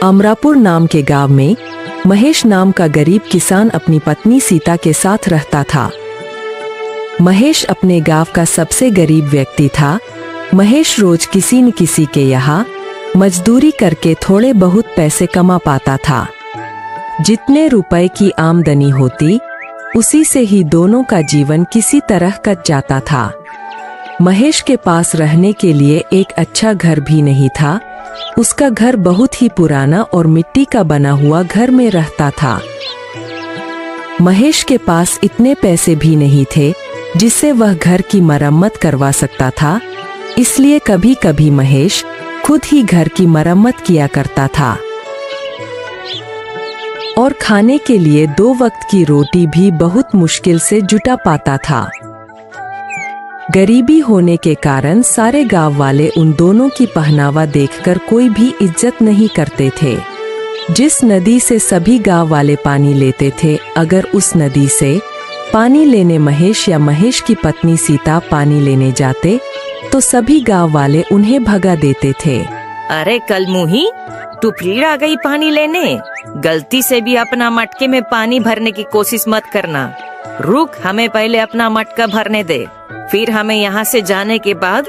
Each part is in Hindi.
अमरापुर नाम के गांव में महेश नाम का गरीब किसान अपनी पत्नी सीता के साथ रहता था। महेश अपने गांव का सबसे गरीब व्यक्ति था। महेश रोज किसी न किसी के यहाँ मजदूरी करके थोड़े बहुत पैसे कमा पाता था। जितने रुपए की आमदनी होती उसी से ही दोनों का जीवन किसी तरह कट जाता था। महेश के पास रहने के लिए एक अच्छा घर भी नहीं था। उसका घर बहुत ही पुराना और मिट्टी का बना हुआ घर में रहता था। महेश के पास इतने पैसे भी नहीं थे जिससे वह घर की मरम्मत करवा सकता था, इसलिए कभी कभी महेश खुद ही घर की मरम्मत किया करता था और खाने के लिए 2 वक्त की रोटी भी बहुत मुश्किल से जुटा पाता था। गरीबी होने के कारण सारे गांव वाले उन दोनों की पहनावा देखकर कोई भी इज्जत नहीं करते थे। जिस नदी से सभी गांव वाले पानी लेते थे, अगर उस नदी से पानी लेने महेश या महेश की पत्नी सीता पानी लेने जाते तो सभी गांव वाले उन्हें भगा देते थे। अरे कलमुही, तू फिर आ गई पानी लेने। गलती से भी अपना मटके में पानी भरने की कोशिश मत करना। रुक, हमें पहले अपना मटका भरने दे, फिर हमें यहाँ से जाने के बाद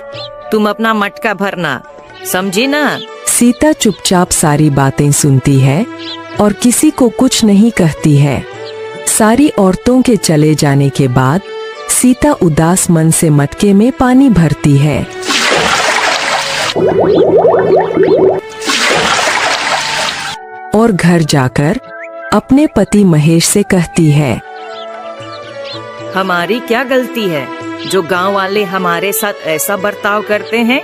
तुम अपना मटका भरना, समझी ना? सीता चुपचाप सारी बातें सुनती है और किसी को कुछ नहीं कहती है। सारी औरतों के चले जाने के बाद सीता उदास मन से मटके में पानी भरती है। और घर जाकर अपने पति महेश से कहती है, हमारी क्या गलती है जो गांव वाले हमारे साथ ऐसा बर्ताव करते हैं?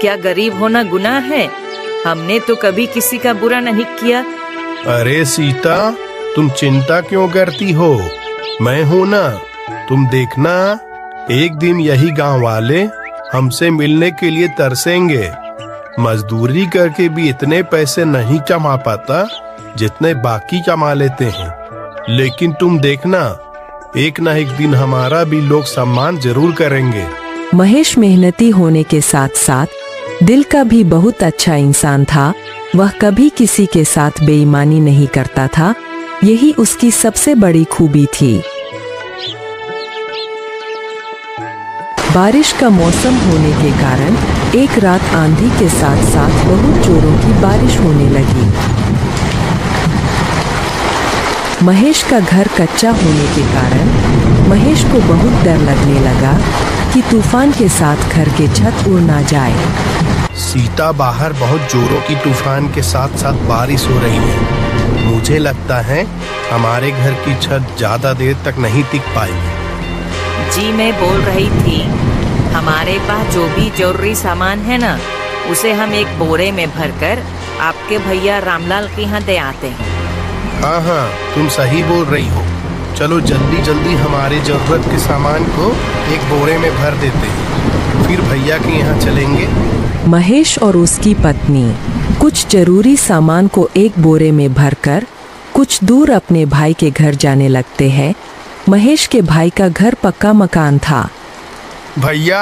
क्या गरीब होना गुनाह है? हमने तो कभी किसी का बुरा नहीं किया। अरे सीता, तुम चिंता क्यों करती हो? मैं हूँ ना, तुम देखना एक दिन यही गांव वाले हमसे मिलने के लिए तरसेंगे। मजदूरी करके भी इतने पैसे नहीं कमा पाता जितने बाकी कमा लेते हैं, लेकिन तुम देखना एक ना एक दिन हमारा भी लोग सम्मान जरूर करेंगे। महेश मेहनती होने के साथ साथ दिल का भी बहुत अच्छा इंसान था। वह कभी किसी के साथ बेईमानी नहीं करता था, यही उसकी सबसे बड़ी खूबी थी। बारिश का मौसम होने के कारण एक रात आंधी के साथ साथ बहुत जोरों की बारिश होने लगी। महेश का घर कच्चा होने के कारण महेश को बहुत डर लगने लगा कि तूफान के साथ घर के छत उड़ ना जाए। सीता, बाहर बहुत जोरों की तूफान के साथ साथ बारिश हो रही है। मुझे लगता है हमारे घर की छत ज्यादा देर तक नहीं टिक पाएगी। जी, मैं बोल रही थी हमारे पास जो भी जरूरी सामान है ना, उसे हम एक बोरे में भरकर आपके भैया रामलाल के यहाँ दे आते हैं। हाँ हाँ, तुम सही बोल रही हो। चलो जल्दी जल्दी हमारे जरूरत के सामान को एक बोरे में भर देते हैं, फिर भैया के यहाँ चलेंगे। महेश और उसकी पत्नी कुछ जरूरी सामान को एक बोरे में भरकर कुछ दूर अपने भाई के घर जाने लगते हैं। महेश के भाई का घर पक्का मकान था। भैया,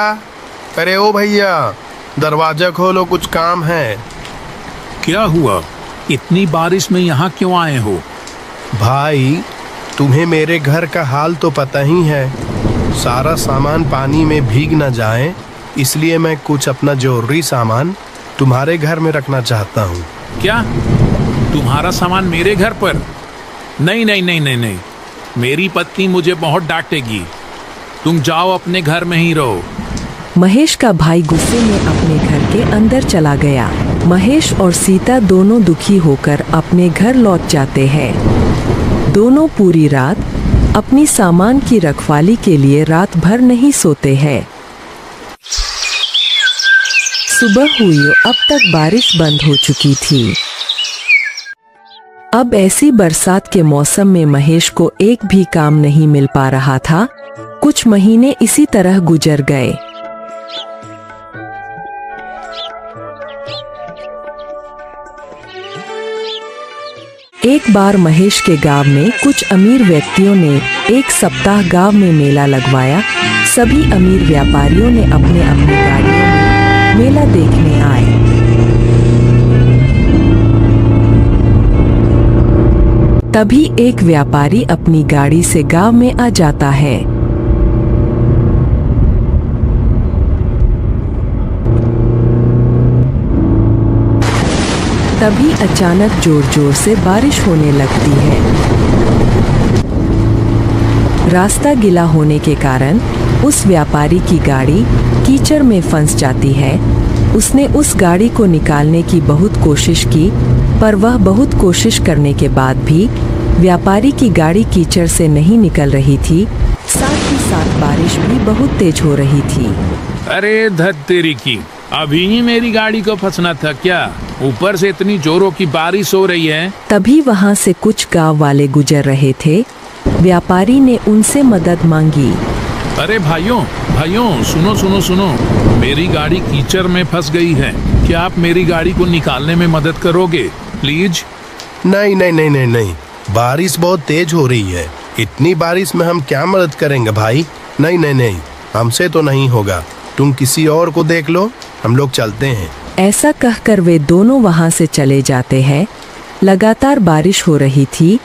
अरे ओ भैया, दरवाजा खोलो, कुछ काम है। क्या हुआ? इतनी बारिश में यहाँ क्यों आए हो? भाई, तुम्हें मेरे घर का हाल तो पता ही है। सारा सामान पानी में भीग न जाए, इसलिए मैं कुछ अपना जरूरी सामान तुम्हारे घर में रखना चाहता हूँ। क्या तुम्हारा सामान मेरे घर पर? नहीं नहीं नहीं नहीं नहीं, मेरी पत्नी मुझे बहुत डांटेगी। तुम जाओ, अपने घर में ही रहो। महेश का भाई गुस्से में अपने घर के अंदर चला गया। महेश और सीता दोनों दुखी होकर अपने घर लौट जाते हैं। दोनों पूरी रात अपनी सामान की रखवाली के लिए रात भर नहीं सोते हैं। सुबह हुई, अब तक बारिश बंद हो चुकी थी। अब ऐसी बरसात के मौसम में महेश को एक भी काम नहीं मिल पा रहा था। कुछ महीने इसी तरह गुजर गए। एक बार महेश के गांव में कुछ अमीर व्यक्तियों ने एक सप्ताह गांव में मेला लगवाया। सभी अमीर व्यापारियों ने अपने अपने गाड़ियों में मेला देखने आए। तभी एक व्यापारी अपनी गाड़ी से गांव में आ जाता है। तभी अचानक जोर जोर से बारिश होने लगती है। रास्ता गिला होने के कारण उस व्यापारी की गाड़ी कीचड़ में फंस जाती है। उसने उस गाड़ी को निकालने की बहुत कोशिश की, पर वह बहुत कोशिश करने के बाद भी व्यापारी की गाड़ी कीचड़ से नहीं निकल रही थी। साथ ही साथ बारिश भी बहुत तेज हो रही थी। अरे धत तेरी की, अभी ही मेरी गाड़ी को फंसना था क्या? ऊपर से इतनी जोरों की बारिश हो रही है। तभी वहां से कुछ गांव वाले गुजर रहे थे। व्यापारी ने उनसे मदद मांगी। अरे भाइयों भाइयों, सुनो सुनो सुनो, मेरी गाड़ी कीचड़ में फंस गई है। क्या आप मेरी गाड़ी को निकालने में मदद करोगे प्लीज? नहीं नहीं नहीं नहीं नहीं, बारिश बहुत तेज हो रही है। इतनी बारिश में हम क्या मदद करेंगे भाई? नहीं नहीं नहीं, हमसे तो नहीं होगा। तुम किसी और को देख लो, हम लोग चलते हैं। ऐसा कहकर वे दोनों वहां से चले जाते हैं। लगातार बारिश हो रही थी।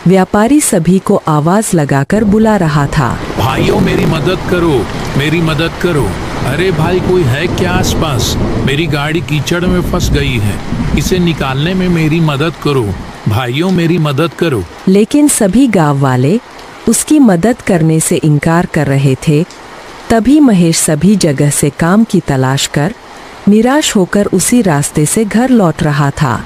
व्यापारी सभी को आवाज लगाकर बुला रहा था। भाइयों मेरी मदद करो, मेरी मदद करो। अरे भाई, कोई है क्या आसपास? मेरी गाड़ी कीचड़ में फंस गई है, इसे निकालने में मेरी मदद करो। भाइयों मेरी मदद करो। लेकिन सभी गांव वाले उसकी मदद करने से इनकार कर रहे थे। तभी महेश सभी जगह से काम की तलाश कर निराश होकर उसी रास्ते से घर लौट रहा था।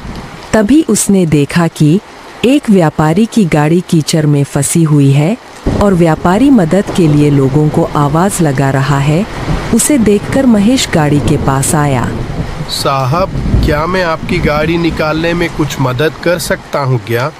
तभी उसने देखा कि एक व्यापारी की गाड़ी कीचड़ में फंसी हुई है और व्यापारी मदद के लिए लोगों को आवाज लगा रहा है। उसे देखकर महेश गाड़ी के पास आया। साहब, क्या मैं आपकी गाड़ी निकालने में कुछ मदद कर सकता हूँ क्या?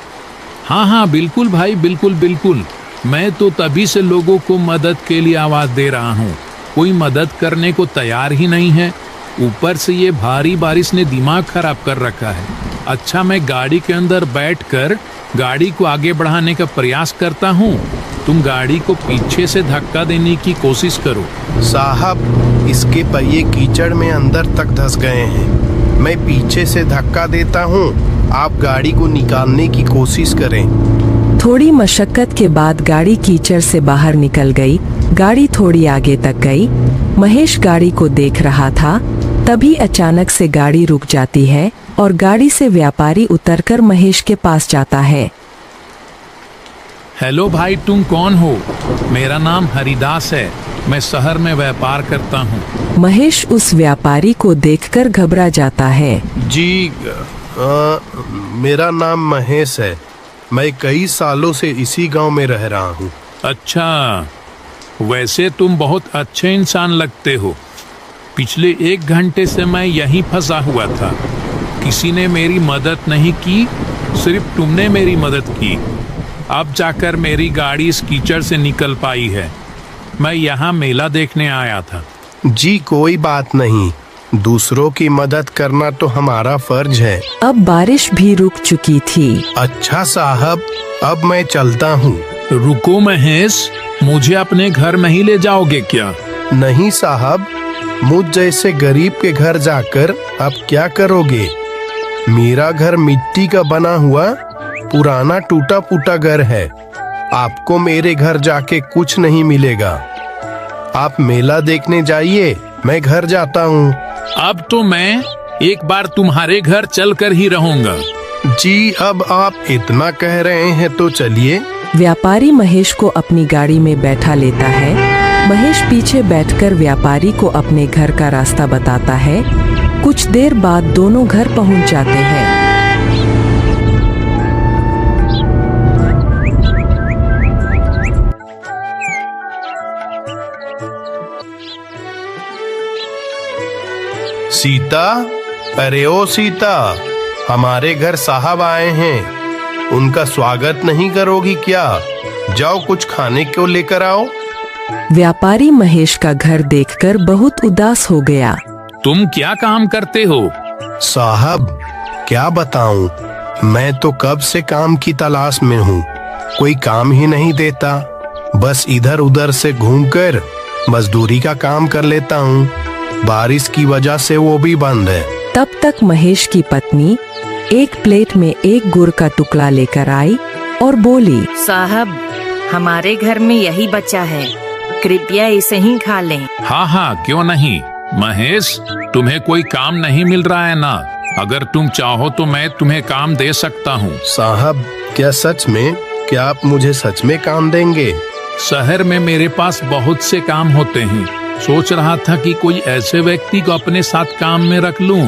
हाँ हाँ बिल्कुल भाई, बिल्कुल बिल्कुल। मैं तो तभी से लोगों को मदद के लिए आवाज दे रहा हूँ, कोई मदद करने को तैयार ही नहीं है। ऊपर से ये भारी बारिश ने दिमाग खराब कर रखा है। अच्छा, मैं गाड़ी के अंदर बैठकर गाड़ी को आगे बढ़ाने का प्रयास करता हूँ, तुम गाड़ी को पीछे से धक्का देने की कोशिश करो। साहब, इसके पहिए कीचड़ में अंदर तक धंस गए हैं। मैं पीछे से धक्का देता हूँ, आप गाड़ी को निकालने की कोशिश करें। थोड़ी मशक्कत के बाद गाड़ी कीचड़ से बाहर निकल गई। गाड़ी थोड़ी आगे तक गई। महेश गाड़ी को देख रहा था। तभी अचानक से गाड़ी रुक जाती है और गाड़ी से व्यापारी उतरकर महेश के पास जाता है। हेलो भाई, तुम कौन हो? मेरा नाम हरिदास है, मैं शहर में व्यापार करता हूँ। महेश उस व्यापारी को देखकर घबरा जाता है। जी, मेरा नाम महेश है। मैं कई सालों से इसी गांव में रह रहा हूँ। अच्छा, वैसे तुम बहुत अच्छे इंसान लगते हो। पिछले 1 घंटे से मैं यहीं फंसा हुआ था। किसी ने मेरी मदद नहीं की, सिर्फ तुमने मेरी मदद की। अब जाकर मेरी गाड़ी इस कीचड़ से निकल पाई है। मैं यहाँ मेला देखने आया था। जी कोई बात नहीं, दूसरों की मदद करना तो हमारा फर्ज है। अब बारिश भी रुक चुकी थी। अच्छा साहब, अब मैं चलता हूँ। रुको महेश, मुझे अपने घर नहीं ले जाओगे क्या? नहीं साहब, मुझ जैसे गरीब के घर जाकर आप क्या करोगे? मेरा घर मिट्टी का बना हुआ पुराना टूटा फूटा घर है। आपको मेरे घर जाके कुछ नहीं मिलेगा। आप मेला देखने जाइए, मैं घर जाता हूँ। अब तो मैं एक बार तुम्हारे घर चलकर ही रहूंगा। जी, अब आप इतना कह रहे हैं तो चलिए। व्यापारी महेश को अपनी गाड़ी में बैठा लेता है। महेश पीछे बैठकर व्यापारी को अपने घर का रास्ता बताता है। कुछ देर बाद दोनों घर पहुंच जाते हैं। सीता, अरे ओ सीता, हमारे घर साहब आए हैं। उनका स्वागत नहीं करोगी क्या? जाओ कुछ खाने को लेकर आओ। व्यापारी महेश का घर देखकर बहुत उदास हो गया। तुम क्या काम करते हो? साहब, क्या बताऊं, मैं तो कब से काम की तलाश में हूँ। कोई काम ही नहीं देता। बस इधर उधर से घूमकर मजदूरी का काम कर लेता हूँ। बारिश की वजह से वो भी बंद है। तब तक महेश की पत्नी एक प्लेट में एक गुड़ का टुकड़ा लेकर आई और बोली, साहब, हमारे घर में यही बच्चा है, कृपया इसे ही खा लें। हाँ हाँ, क्यों नहीं। महेश, तुम्हें कोई काम नहीं मिल रहा है ना? अगर तुम चाहो तो मैं तुम्हें काम दे सकता हूँ। साहब, क्या सच में? क्या आप मुझे सच में काम देंगे? शहर में मेरे पास बहुत से काम होते हैं। सोच रहा था कि कोई ऐसे व्यक्ति को अपने साथ काम में रख लूं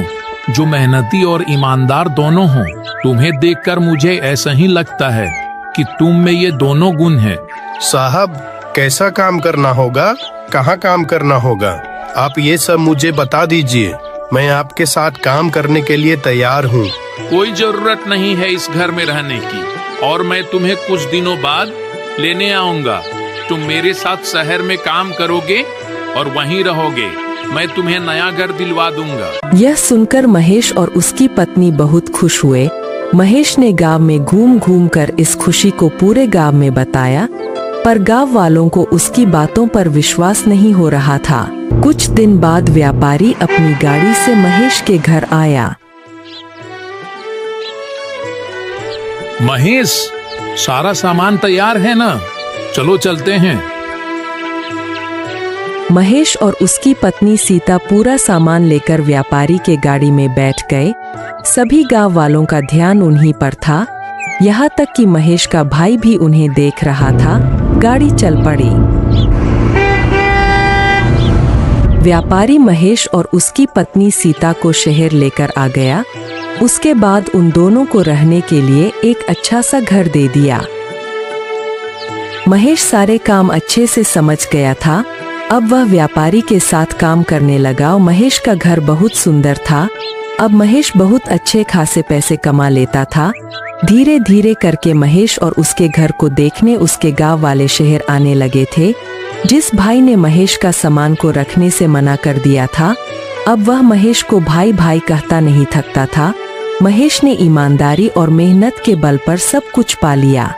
जो मेहनती और ईमानदार दोनों हों। तुम्हें देखकर मुझे ऐसा ही लगता है कि तुम में ये दोनों गुण हैं। साहब, कैसा काम करना होगा? कहाँ काम करना होगा? आप ये सब मुझे बता दीजिए। मैं आपके साथ काम करने के लिए तैयार हूँ। कोई जरूरत नहीं है इस घर में रहने की, और मैं तुम्हें कुछ दिनों बाद लेने आऊंगा। तुम मेरे साथ शहर में काम करोगे और वहीं रहोगे। मैं तुम्हें नया घर दिलवा दूंगा। यह सुनकर महेश और उसकी पत्नी बहुत खुश हुए। महेश ने गांव में घूम घूम कर इस खुशी को पूरे गांव में बताया, पर गांव वालों को उसकी बातों पर विश्वास नहीं हो रहा था। कुछ दिन बाद व्यापारी अपनी गाड़ी से महेश के घर आया। महेश, सारा सामान तैयार है ना? चलो चलते हैं। महेश और उसकी पत्नी सीता पूरा सामान लेकर व्यापारी के गाड़ी में बैठ गए। सभी गांव वालों का ध्यान उन्हीं पर था, यहाँ तक कि महेश का भाई भी उन्हें देख रहा था। गाड़ी चल पड़ी। व्यापारी महेश और उसकी पत्नी सीता को शहर लेकर आ गया। उसके बाद उन दोनों को रहने के लिए एक अच्छा सा घर दे दिया। महेश सारे काम अच्छे से समझ गया था। अब वह व्यापारी के साथ काम करने लगा। महेश का घर बहुत सुंदर था। अब महेश बहुत अच्छे खासे पैसे कमा लेता था। धीरे धीरे करके महेश और उसके घर को देखने उसके गांव वाले शहर आने लगे थे। जिस भाई ने महेश का सामान को रखने से मना कर दिया था, अब वह महेश को भाई भाई कहता नहीं थकता था। महेश ने ईमानदारी और मेहनत के बल पर सब कुछ पा लिया।